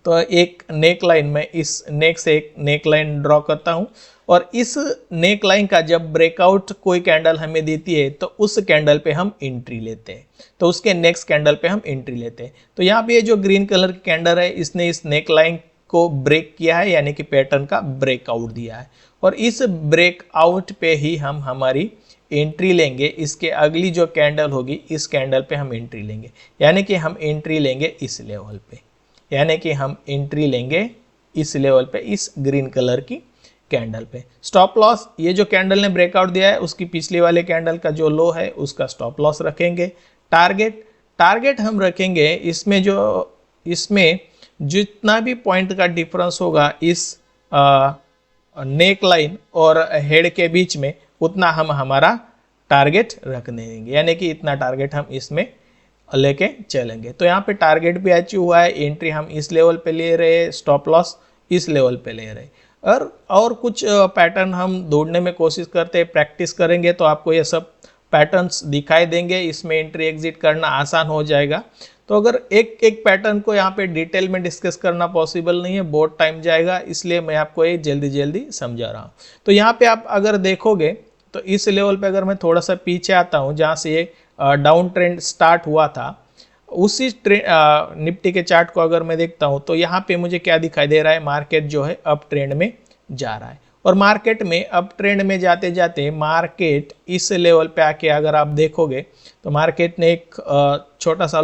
तो एक नेक लाइन में इस नेक से एक नेक लाइन ड्रॉ करता हूँ और इस नेक लाइन का जब ब्रेकआउट कोई कैंडल हमें देती है तो उस कैंडल पे हम एंट्री लेते हैं। तो उसके नेक्स्ट कैंडल पे हम एंट्री लेते हैं। तो यहाँ पे ये जो ग्रीन कलर की कैंडल है इसने इस नेक लाइन को ब्रेक किया है, यानी कि पैटर्न का ब्रेकआउट दिया है और इस ब्रेकआउट पे ही हम हमारी एंट्री लेंगे। इसके अगली जो कैंडल होगी इस कैंडल पे हम एंट्री लेंगे, यानी कि हम एंट्री लेंगे इस लेवल पे, यानी कि हम एंट्री लेंगे इस लेवल पे, इस ग्रीन कलर की कैंडल पे। स्टॉप लॉस, ये जो कैंडल ने ब्रेकआउट दिया है उसकी पिछले वाले कैंडल का जो लो है उसका स्टॉप लॉस रखेंगे। टारगेट हम रखेंगे इसमें जितना भी पॉइंट का डिफरेंस होगा इस नेक लाइन और हेड के बीच में उतना हम हमारा टारगेट रखने देंगे, यानी कि इतना टारगेट हम इसमें लेके चलेंगे। तो यहाँ पे टारगेट भी अचीव हुआ है, एंट्री हम इस लेवल पे ले रहे हैं, स्टॉप लॉस इस लेवल पे ले रहे हैं और कुछ पैटर्न हम ढूंढने में कोशिश करते हैं। प्रैक्टिस करेंगे तो आपको ये सब पैटर्न्स दिखाई देंगे, इसमें एंट्री एग्जिट करना आसान हो जाएगा। तो अगर एक एक पैटर्न को यहाँ पे डिटेल में डिस्कस करना पॉसिबल नहीं है, बहुत टाइम जाएगा, इसलिए मैं आपको ये जल्दी जल्दी समझा रहा हूँ। तो यहाँ पे आप अगर देखोगे तो इस लेवल पे अगर मैं थोड़ा सा पीछे आता हूँ जहाँ से ये डाउन ट्रेंड स्टार्ट हुआ था, उसी निफ्टी के चार्ट को अगर मैं देखता हूँ तो यहाँ पे मुझे क्या दिखाई दे रहा है, मार्केट जो है अप ट्रेंड में जा रहा है और मार्केट में अप ट्रेंड में जाते जाते मार्केट इस लेवल पे आके अगर आप देखोगे तो मार्केट ने एक छोटा सा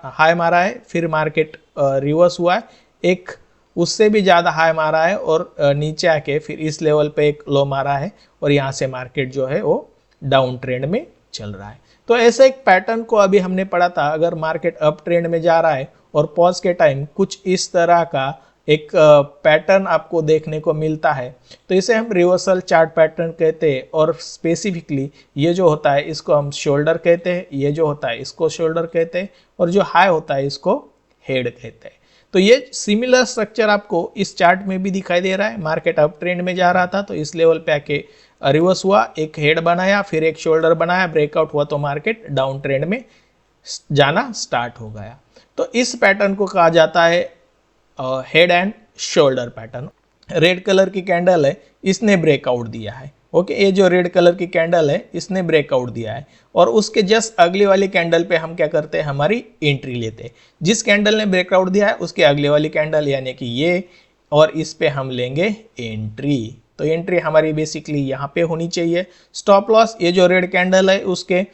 हाई मारा है, फिर मार्केट रिवर्स हुआ है, एक उससे भी ज़्यादा हाई मारा है और नीचे आके फिर इस लेवल पे एक लो मारा है और यहाँ से मार्केट जो है वो डाउन ट्रेंड में चल रहा है। तो ऐसे एक पैटर्न को अभी हमने पढ़ा था, अगर मार्केट अप ट्रेंड में जा रहा है और पॉज के टाइम कुछ इस तरह का एक पैटर्न आपको देखने को मिलता है तो इसे हम रिवर्सल चार्ट पैटर्न कहते हैं और स्पेसिफिकली ये जो होता है इसको हम शोल्डर कहते हैं, ये जो होता है इसको शोल्डर कहते हैं और जो हाई होता है इसको हेड कहते हैं। तो ये सिमिलर स्ट्रक्चर आपको इस चार्ट में भी दिखाई दे रहा है। मार्केट अप ट्रेंड में जा रहा था तो इस लेवल पे आके रिवर्स हुआ, एक हेड बनाया, फिर एक शोल्डर बनाया, ब्रेकआउट हुआ तो मार्केट डाउन ट्रेंड में जाना स्टार्ट हो गया। तो इस पैटर्न को कहा जाता है head and shoulder pattern. Red colour की कैंडल है, इसने ब्रेकआउट दिया है। ओके, ये जो रेड कलर की कैंडल है इसने ब्रेकआउट दिया है और उसके जस्ट अगली वाली कैंडल पे हम क्या करते हैं, हमारी एंट्री लेते हैं। जिस कैंडल ने ब्रेकआउट दिया है उसके अगले वाली कैंडल यानी कि ये, और इस पे हम लेंगे एंट्री। तो एंट्री हमारी बेसिकली यहाँ पे होनी चाहिए। स्टॉप लॉस, ये जो रेड कैंडल है उसके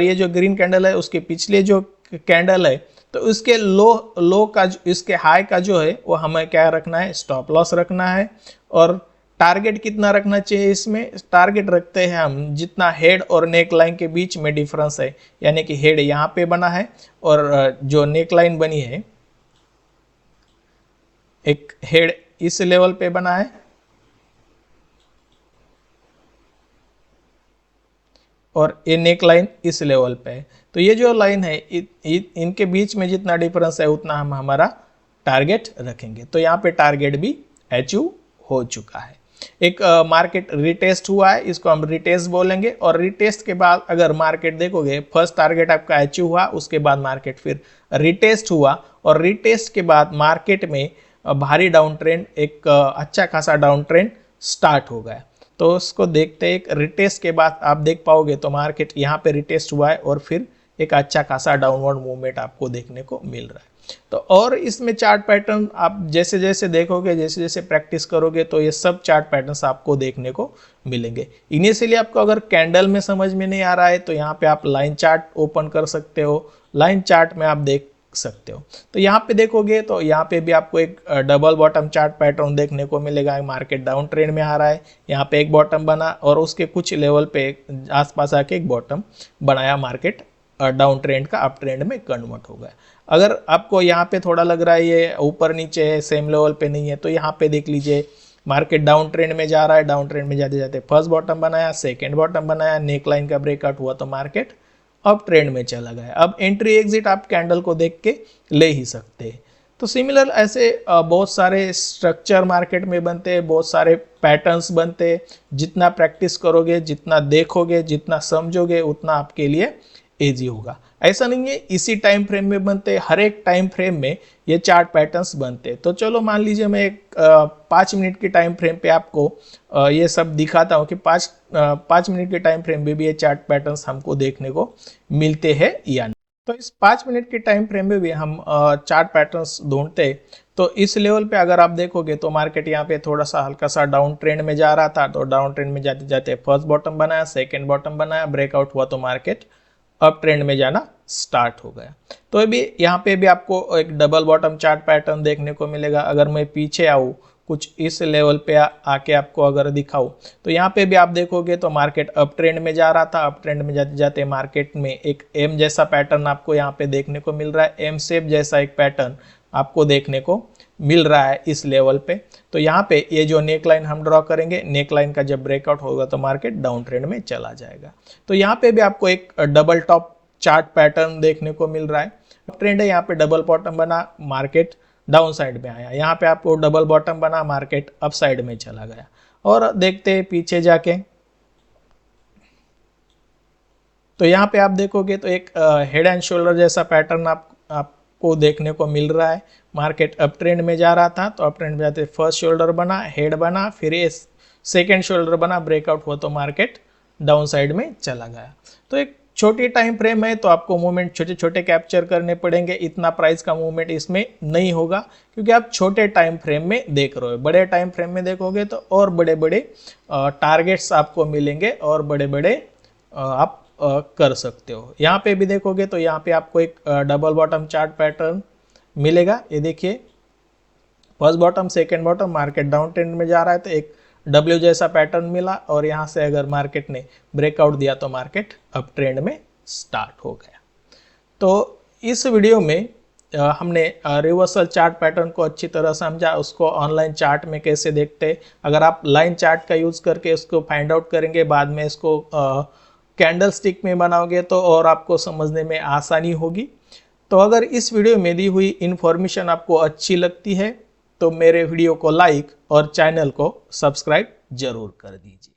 ये जो ग्रीन कैंडल है उसके पिछले जो कैंडल है तो उसके लो का इसके हाई का जो है वो हमें क्या रखना है, स्टॉप लॉस रखना है। और टारगेट कितना रखना चाहिए, इसमें टारगेट रखते हैं हम जितना हेड और नेक लाइन के बीच में डिफरेंस है, यानी कि हेड यहाँ पे बना है और जो नेक लाइन बनी है एक हेड इस लेवल पे बना है और ये नेक लाइन इस लेवल पे है। तो ये जो लाइन है इनके बीच में जितना डिफरेंस है उतना हम हमारा टारगेट रखेंगे। तो यहाँ पे टारगेट भी अचीव हो चुका है। एक मार्केट रिटेस्ट हुआ है, इसको हम रिटेस्ट बोलेंगे और रिटेस्ट के बाद अगर मार्केट देखोगे फर्स्ट टारगेट आपका अचीव हुआ, उसके बाद मार्केट फिर रिटेस्ट हुआ और रिटेस्ट के बाद मार्केट में भारी डाउन ट्रेंड, एक अच्छा खासा डाउन ट्रेंड स्टार्ट हो गया। तो उसको देखते एक रिटेस्ट के बाद आप देख पाओगे तो मार्केट यहाँ पे रिटेस्ट हुआ है और फिर एक अच्छा खासा डाउनवर्ड मूवमेंट आपको देखने को मिल रहा है। तो और इसमें चार्ट पैटर्न आप जैसे जैसे देखोगे, जैसे जैसे प्रैक्टिस करोगे तो ये सब चार्ट पैटर्न्स आपको देखने को मिलेंगे। इनिशियली आपको अगर कैंडल में समझ में नहीं आ रहा है तो यहाँ पे आप लाइन चार्ट ओपन कर सकते हो, लाइन चार्ट में आप देख सकते हो। तो यहाँ पे देखोगे तो यहाँ पे भी आपको एक डबल बॉटम चार्ट पैटर्न देखने को मिलेगा। मार्केट डाउन ट्रेंड में आ रहा है, यहाँ पे एक बॉटम बना और उसके कुछ लेवल पे आसपास आके एक बॉटम बनाया, मार्केट डाउन ट्रेंड का अप ट्रेंड में कन्वर्ट हो गया। अगर आपको यहाँ पे थोड़ा लग रहा है ये ऊपर नीचे है, सेम लेवल पे नहीं है, तो यहाँ पे देख लीजिए मार्केट डाउन ट्रेंड में जा रहा है, डाउन ट्रेंड में जाते जाते फर्स्ट बॉटम बनाया, सेकेंड बॉटम बनाया, नेक लाइन का ब्रेकआउट हुआ तो मार्केट अप ट्रेंड में चला गया। अब एंट्री एग्जिट आप कैंडल को देख के ले ही सकते हैं। तो सिमिलर ऐसे बहुत सारे स्ट्रक्चर मार्केट में बनते हैं, बहुत सारे पैटर्न्स बनते हैं। जितना प्रैक्टिस करोगे, जितना देखोगे, जितना समझोगे, उतना आपके लिए इजी होगा। ऐसा नहीं है इसी टाइम फ्रेम में बनते, हर एक टाइम फ्रेम में ये चार्ट पैटर्न्स बनते। तो चलो मान लीजिए मैं एक 5 मिनट के टाइम फ्रेम पे आपको ये सब दिखाता हूँ कि 5 मिनट के टाइम फ्रेम में भी ये चार्ट पैटर्न्स हमको देखने को मिलते हैं या नहीं। तो इस 5 मिनट के टाइम फ्रेम में भी हम चार्ट पैटर्न्स ढूंढते। तो इस लेवल पे अगर आप देखोगे तो मार्केट यहाँ पे थोड़ा सा हल्का सा डाउन ट्रेंड में जा रहा था, तो डाउन ट्रेंड में जाते जाते फर्स्ट बॉटम बनाया, सेकंड बॉटम बनाया, ब्रेकआउट हुआ तो मार्केट अप ट्रेंड में जाना स्टार्ट हो गया। तो अभी यहाँ पे भी आपको एक डबल बॉटम चार्ट पैटर्न देखने को मिलेगा। अगर मैं पीछे आऊँ कुछ इस लेवल पे आके आपको अगर दिखाऊं तो यहाँ पे भी आप देखोगे तो मार्केट अप ट्रेंड में जा रहा था। अप ट्रेंड में जाते जाते मार्केट में एक एम जैसा पैटर्न आपको यहाँ पे देखने को मिल रहा है, एम शेप जैसा एक पैटर्न आपको देखने को मिल रहा है इस लेवल पे। तो यहाँ पे ये जो नेक लाइन हम ड्रॉ करेंगे, नेक लाइन का जब ब्रेकआउट होगा तो मार्केट डाउन ट्रेंड में चला जाएगा। तो यहाँ पे भी आपको एक डबल टॉप चार्ट पैटर्न देखने को मिल रहा है। ट्रेंड है, यहाँ पे डबल बॉटम बना, मार्केट डाउन साइड में आया। यहाँ पे आपको डबल बॉटम बना, मार्केट अप साइड में चला गया। और देखते हैं पीछे जाके, तो यहाँ पे आप देखोगे तो एक हेड एंड शोल्डर जैसा पैटर्न आपको देखने को मिल रहा है। मार्केट अप ट्रेंड में जा रहा था, तो अप ट्रेंड में जाते फर्स्ट शोल्डर बना, हेड बना, फिर ये सेकेंड शोल्डर बना, ब्रेकआउट हुआ तो मार्केट डाउन साइड में चला गया। तो एक छोटी टाइम फ्रेम है तो आपको मूवमेंट छोटे छोटे कैप्चर करने पड़ेंगे। इतना प्राइस का मूवमेंट इसमें नहीं होगा क्योंकि आप छोटे टाइम फ्रेम में देख रहे हो। बड़े टाइम फ्रेम में देखोगे तो और बड़े बड़े टारगेट्स आपको मिलेंगे और बड़े बड़े आप कर सकते हो। यहाँ पे भी देखोगे तो यहाँ पे आपको एक डबल बॉटम चार्ट पैटर्न मिलेगा। ये देखिए first bottom second bottom, market down trend में जा रहा है तो एक डब्ल्यू जैसा पैटर्न मिला और यहाँ से अगर मार्केट ने ब्रेकआउट दिया तो मार्केट अप ट्रेंड में स्टार्ट हो गया। तो इस वीडियो में हमने रिवर्सल चार्ट पैटर्न को अच्छी तरह समझा, उसको ऑनलाइन चार्ट में कैसे देखते। अगर आप लाइन चार्ट का यूज़ करके इसको फाइंड आउट करेंगे, बाद में इसको कैंडल स्टिक में बनाओगे तो और आपको समझने में आसानी होगी। तो अगर इस वीडियो में दी हुई इन्फॉर्मेशन आपको अच्छी लगती है तो मेरे वीडियो को लाइक और चैनल को सब्सक्राइब जरूर कर दीजिए।